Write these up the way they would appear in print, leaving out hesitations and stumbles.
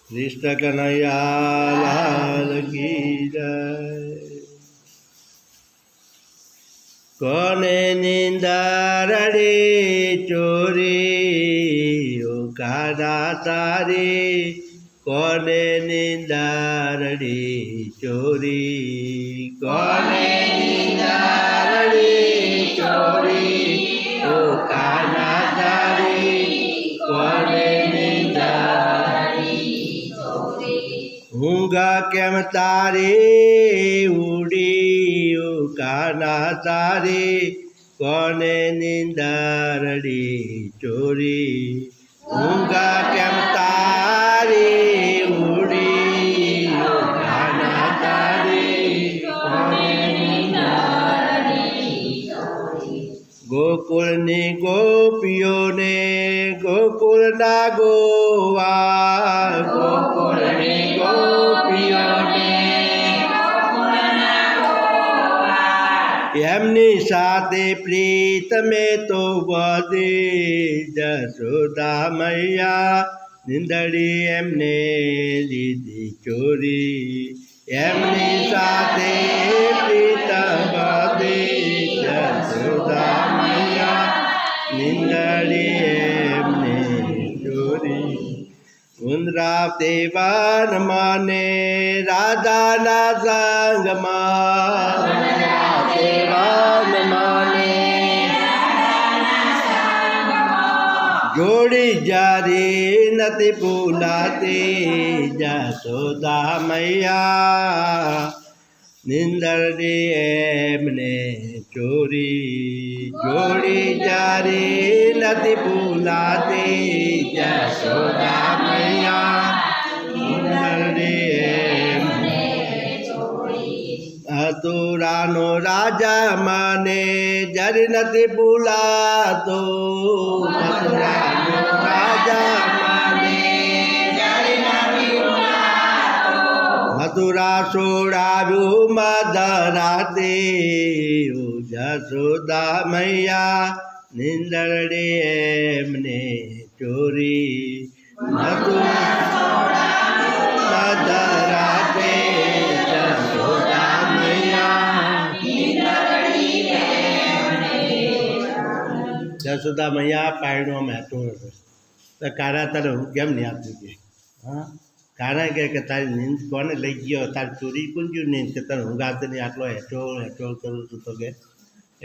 कृष्ण कन्हैया लाल की जय। कोने निंदारड़ी चोरी ओ काना तारी, कोने निंदारड़ी चोरी, कोने निंदारड़ी चोरी ओ काना तारी, कोने ઊંઘા કેમ તારી ઉડી કાના તારી, કોને નિંદારડી ચોરી, ઊંઘા કેમ તારી ઉડી કાના તારી, કોને નિંદારડી ચોરી। ગોકુળની ગોપીઓને ગોકુળના ગોવા, ગોકુળની એમની સાથે પ્રીત મેં તો વધે, જશોદા મૈયા નિંદડી એમને લીધી ચોરી, એમની સાથે પ્રીત વધે, જશોદા મૈયા નિંદડી એમને ચોરી। ઉંદરા દેવાન માને રાધાના સંગમાં, દેવાન માને જોડી જારી નથી ભૂલાતી, જશોદા મૈયા નિંદડી એમને ચોરી, જોડી જારી નથી ભૂલાતી, જશોદા મૈયા નિંદડી એમને ચોરી। મથુરાનો રાજા મને જરી નથી ભૂલાતો, મથુરાનો રાજા મને જરી નથી ભૂલાતો, મથુરા છોડાવ્યું મધરાતે, જશોદા મૈયા નિંદડી એમને ચોરી, મથુરા મધરાતે, જશોદા મૈયા નિંદડી એમને ચોરી। જશોદા મૈયા પાયણો મેઠું હતો તો કારા તને હું કેમ નહીં આપી ગઈ? હા, કારણ કે તારી નીંદ કોને લઈ ગયો, તારી ચોરી કોણ ગયું નીંદ, કે તને ઊંઘ આવતી નહીં, આટલો હેઠોળ હેઠોળ કરું છું તો કે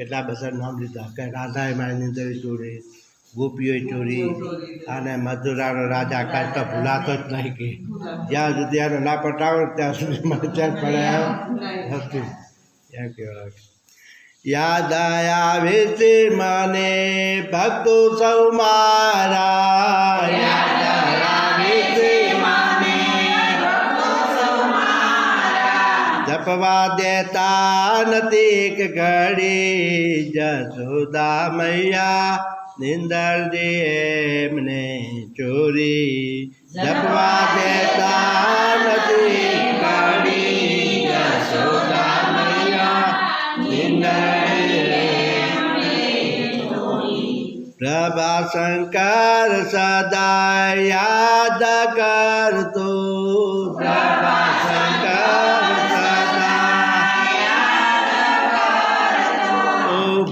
એટલા બધા નામ લીધા કે રાધાએ મારી નીંદરી ચોરી, ગોપીઓએ ચોરી, અને મથુરાનો રાજા કાંઈ તો ભૂલાતો જ નહીં, કે જ્યાં સુધી એનો ના પટાવો ત્યાં સુધી મને ચેન પડ્યા નથી એમ કહેવાય। યાદ આવે છે મને ભક્તો સૌ મારા, યાદ આવે છે મને ભક્તો સૌ મારા, જપવા દેતા નથી એક ઘડી, જશોદા મૈયા નિંદડી એમને ચોરી, જપવા દેતા નથી ઘડી, જશોદા મૈયા નિંદડી એમને ચોરી। પ્રભા શંકર સદા યાદ કરતો, પ્રભા શંકર સદા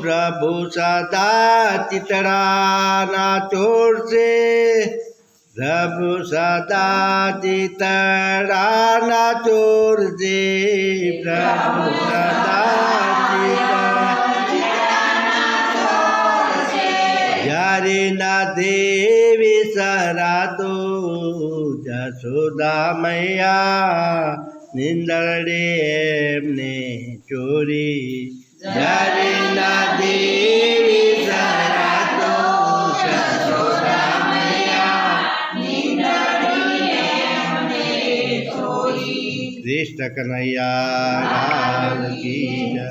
પ્રભુ સદા ચિતડાના ચોર છે, પ્રભુ સદા ચિતડાના ચોર છે, પ્રભુ સદા જ્યારે ના દેવી સરાતો, જશોદા મૈયા નિંદડી એમને ચોરી, જ્યારે ના દેવી સરાતો, જશોદા મૈયા નિંદડી એમને ચોરી। કૃષ્ણ કન્હૈયા લાલ કી જય।